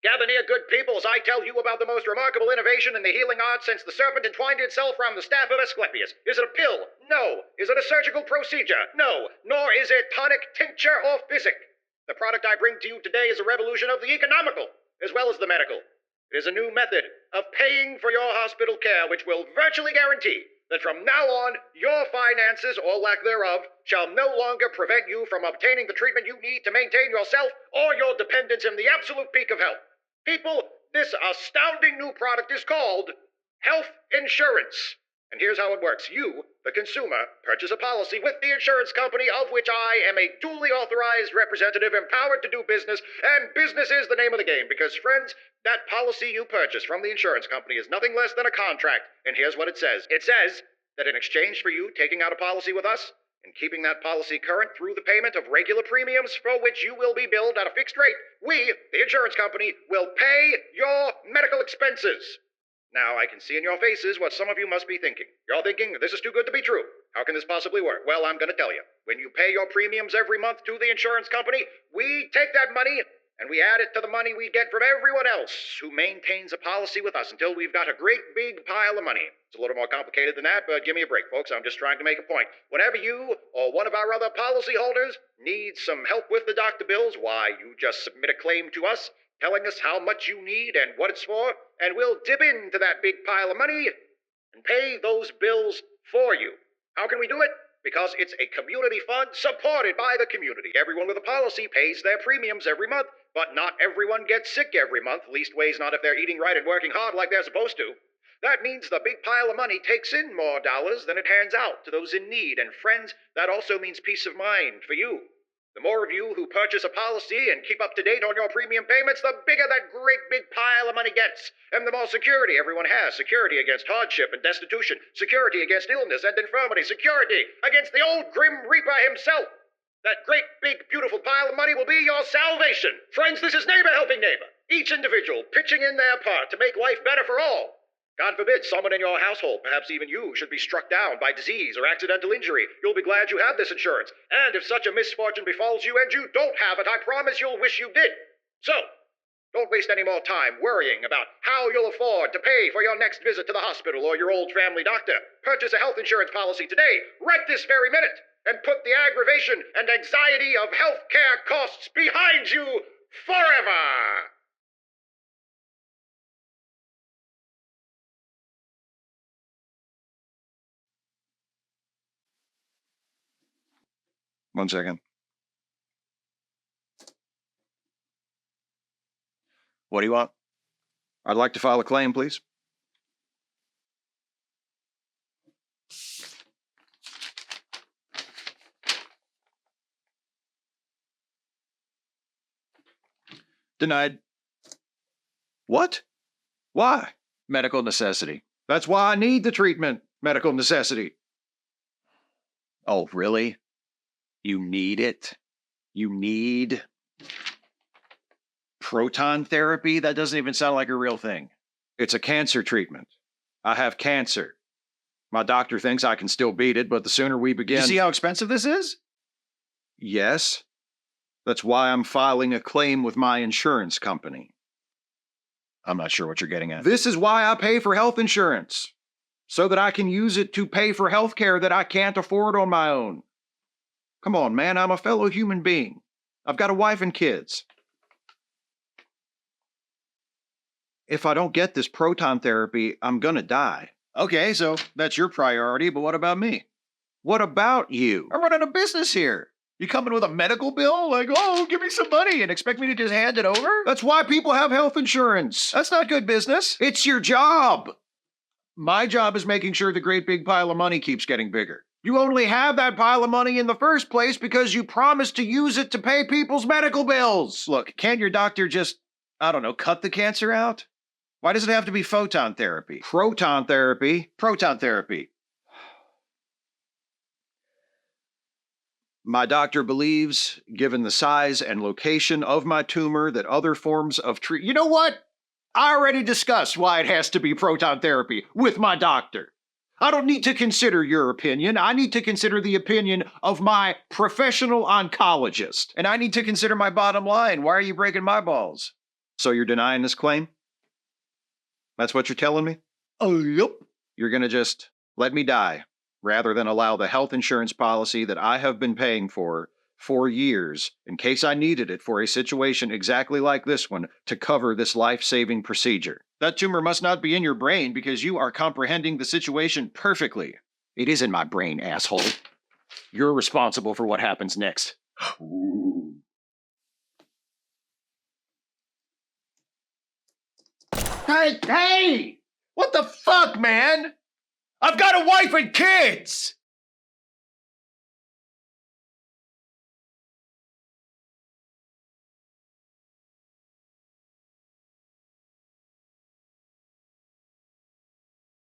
Gather near, good people, as I tell you about the most remarkable innovation in the healing arts since the serpent entwined itself round the staff of Asclepius. Is it a pill? No. Is it a surgical procedure? No. Nor is it tonic, tincture, or physic. The product I bring to you today is a revolution of the economical, as well as the medical. It is a new method of paying for your hospital care, which will virtually guarantee that from now on, your finances, or lack thereof, shall no longer prevent you from obtaining the treatment you need to maintain yourself or your dependents in the absolute peak of health. People, this astounding new product is called health insurance. And here's how it works. You, the consumer, purchase a policy with the insurance company of which I am a duly authorized representative empowered to do business, and business is the name of the game because, friends, that policy you purchase from the insurance company is nothing less than a contract, and here's what it says. It says that in exchange for you taking out a policy with us and keeping that policy current through the payment of regular premiums for which you will be billed at a fixed rate, we, the insurance company, will pay your medical expenses. Now, I can see in your faces what some of you must be thinking. You're thinking, this is too good to be true. How can this possibly work? Well, I'm going to tell you. When you pay your premiums every month to the insurance company, we take that money and we add it to the money we get from everyone else who maintains a policy with us until we've got a great big pile of money. It's a little more complicated than that, but give me a break, folks. I'm just trying to make a point. Whenever you or one of our other policyholders needs some help with the doctor bills, why, you just submit a claim to us, telling us how much you need and what it's for, and we'll dip into that big pile of money and pay those bills for you. How can we do it? Because it's a community fund supported by the community. Everyone with a policy pays their premiums every month, but not everyone gets sick every month, leastways not if they're eating right and working hard like they're supposed to. That means the big pile of money takes in more dollars than it hands out to those in need, and friends, that also means peace of mind for you. The more of you who purchase a policy and keep up to date on your premium payments, the bigger that great big pile of money gets. And the more security everyone has. Security against hardship and destitution. Security against illness and infirmity. Security against the old Grim Reaper himself. That great big beautiful pile of money will be your salvation. Friends, this is neighbor helping neighbor. Each individual pitching in their part to make life better for all. God forbid someone in your household, perhaps even you, should be struck down by disease or accidental injury. You'll be glad you have this insurance. And if such a misfortune befalls you and you don't have it, I promise you'll wish you did. So, don't waste any more time worrying about how you'll afford to pay for your next visit to the hospital or your old family doctor. Purchase a health insurance policy today, right this very minute, and put the aggravation and anxiety of health care costs behind you forever. One second. What do you want? I'd like to file a claim, please. Denied. What? Why? Medical necessity. That's why I need the treatment. Medical necessity. Oh, really? You need it? You need proton therapy? That doesn't even sound like a real thing. It's a cancer treatment. I have cancer. My doctor thinks I can still beat it, but the sooner we begin... You see how expensive this is? Yes. That's why I'm filing a claim with my insurance company. I'm not sure what you're getting at. This is why I pay for health insurance. So that I can use it to pay for health care that I can't afford on my own. Come on, man, I'm a fellow human being. I've got a wife and kids. If I don't get this proton therapy, I'm gonna die. Okay, so that's your priority, but what about me? What about you? I'm running a business here. You coming with a medical bill? Like, oh, give me some money and expect me to just hand it over? That's why people have health insurance. That's not good business. It's your job. My job is making sure the great big pile of money keeps getting bigger. You only have that pile of money in the first place because you promised to use it to pay people's medical bills. Look, can't your doctor just, I don't know, cut the cancer out? Why does it have to be photon therapy? Proton therapy? Proton therapy. My doctor believes, given the size and location of my tumor, that other forms of treatment... You know what? I already discussed why it has to be proton therapy with my doctor. I don't need to consider your opinion. I need to consider the opinion of my professional oncologist. And I need to consider my bottom line. Why are you breaking my balls? So you're denying this claim? That's what you're telling me? Yep. You're going to just let me die rather than allow the health insurance policy that I have been paying for years, in case I needed it for a situation exactly like this one, to cover this life-saving procedure. That tumor must not be in your brain because you are comprehending the situation perfectly. It is in my brain, asshole. You're responsible for what happens next. Hey! What the fuck, man? I've got a wife and kids!